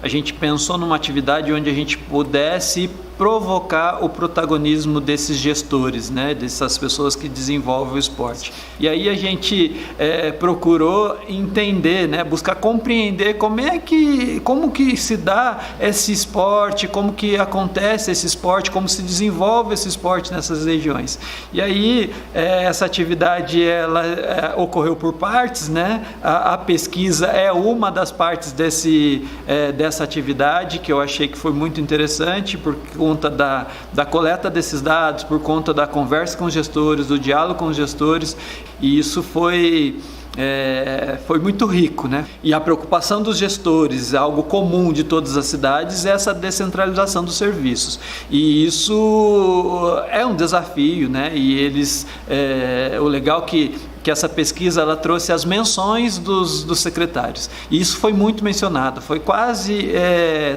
a gente pensou numa atividade onde a gente pudesse provocar o protagonismo desses gestores, né, dessas pessoas que desenvolvem o esporte. E aí a gente procurou entender, né, buscar compreender como que se dá esse esporte, como que acontece esse esporte, como se desenvolve esse esporte nessas regiões. E aí essa atividade ela ocorreu por partes, né? A pesquisa é uma das partes dessa atividade que eu achei que foi muito interessante por conta da coleta desses dados, por conta da conversa com os gestores, do diálogo com os gestores, e isso foi muito rico, né? E a preocupação dos gestores, algo comum de todas as cidades, é essa descentralização dos serviços. E isso é um desafio, né? E o legal que essa pesquisa ela trouxe as menções dos secretários. E isso foi muito mencionado. Foi quase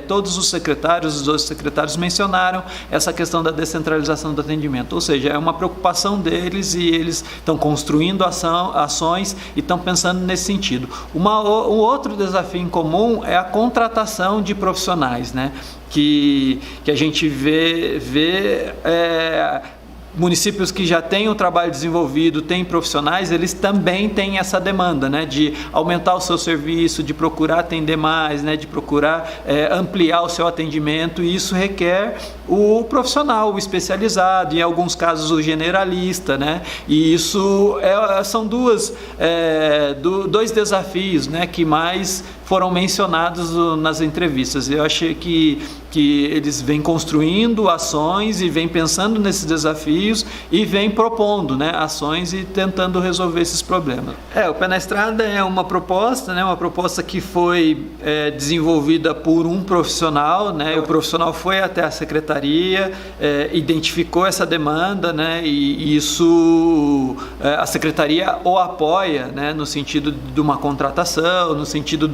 todos os secretários, os 12 secretários mencionaram essa questão da descentralização do atendimento. Ou seja, é uma preocupação deles e eles estão construindo ações e estão pensando nesse sentido. Um outro desafio em comum é a contratação de profissionais, né? Que a gente vê municípios que já têm o trabalho desenvolvido, têm profissionais, eles também têm essa demanda, né, de aumentar o seu serviço, de procurar atender mais, né, de procurar ampliar o seu atendimento, e isso requer o profissional, o especializado, em alguns casos o generalista, né, e isso são dois desafios, né, que mais foram mencionados nas entrevistas. Eu achei que eles vêm construindo ações e vêm pensando nesses desafios e vêm propondo, né, ações e tentando resolver esses problemas. O Pé na Estrada é uma proposta, né, uma proposta que foi desenvolvida por um profissional, né, o profissional foi até a secretaria, identificou essa demanda, né, e isso a secretaria o apoia, né, no sentido de uma contratação, no sentido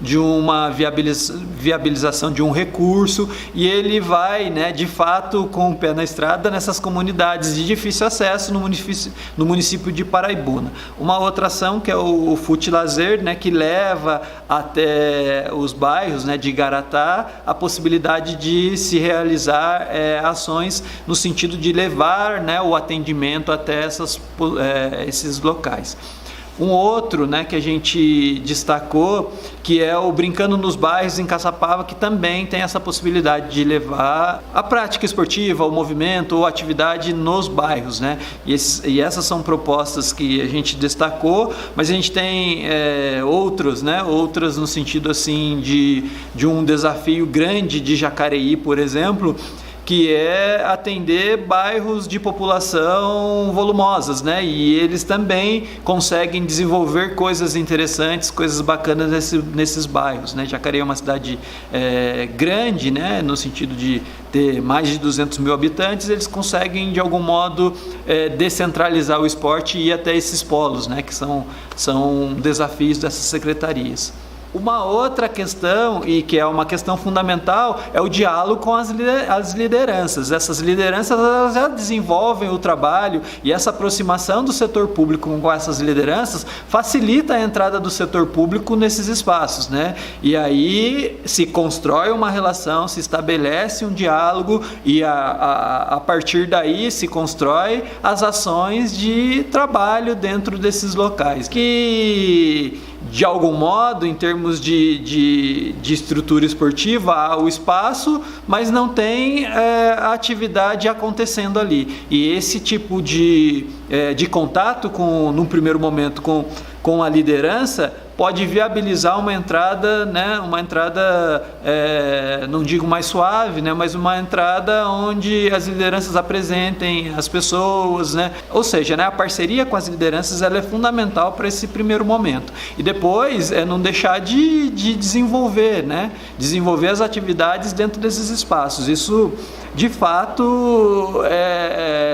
de uma viabilização de um recurso, e ele vai, né, de fato, com o pé na estrada nessas comunidades de difícil acesso no município de Paraibuna. Uma outra ação que é o Fute Lazer, né, que leva até os bairros, né, de Igaratá a possibilidade de se realizar ações no sentido de levar, né, o atendimento até esses locais. Um outro, né, que a gente destacou, que é o Brincando nos Bairros em Caçapava, que também tem essa possibilidade de levar a prática esportiva, o movimento ou atividade nos bairros, né? E essas são propostas que a gente destacou, mas a gente tem outras no sentido assim de um desafio grande de Jacareí, por exemplo, que é atender bairros de população volumosas, né? E eles também conseguem desenvolver coisas interessantes, coisas bacanas nesses bairros, né? Jacareí é uma cidade grande, né? No sentido de ter mais de 200 mil habitantes, eles conseguem de algum modo descentralizar o esporte e ir até esses polos, né? Que são desafios dessas secretarias. Uma outra questão, e que é uma questão fundamental, é o diálogo com as lideranças. Essas lideranças elas já desenvolvem o trabalho, e essa aproximação do setor público com essas lideranças facilita a entrada do setor público nesses espaços, né? E aí se constrói uma relação, se estabelece um diálogo, e a partir daí se constrói as ações de trabalho dentro desses locais, que de algum modo, em termos de estrutura esportiva, há o espaço, mas não tem a atividade acontecendo ali. E esse tipo de contato, num primeiro momento, com a liderança, pode viabilizar uma entrada, né, não digo mais suave, né, mas uma entrada onde as lideranças apresentem as pessoas, né, ou seja, né, a parceria com as lideranças ela é fundamental para esse primeiro momento. E depois não deixar de desenvolver, né, desenvolver as atividades dentro desses espaços. Isso, de fato,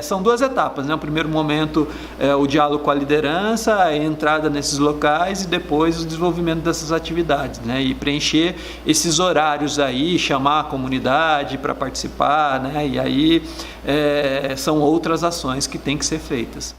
são duas etapas, né? O primeiro momento é o diálogo com a liderança, a entrada nesses locais, e depois o desenvolvimento dessas atividades, né? E preencher esses horários aí, chamar a comunidade para participar, né? E aí são outras ações que têm que ser feitas.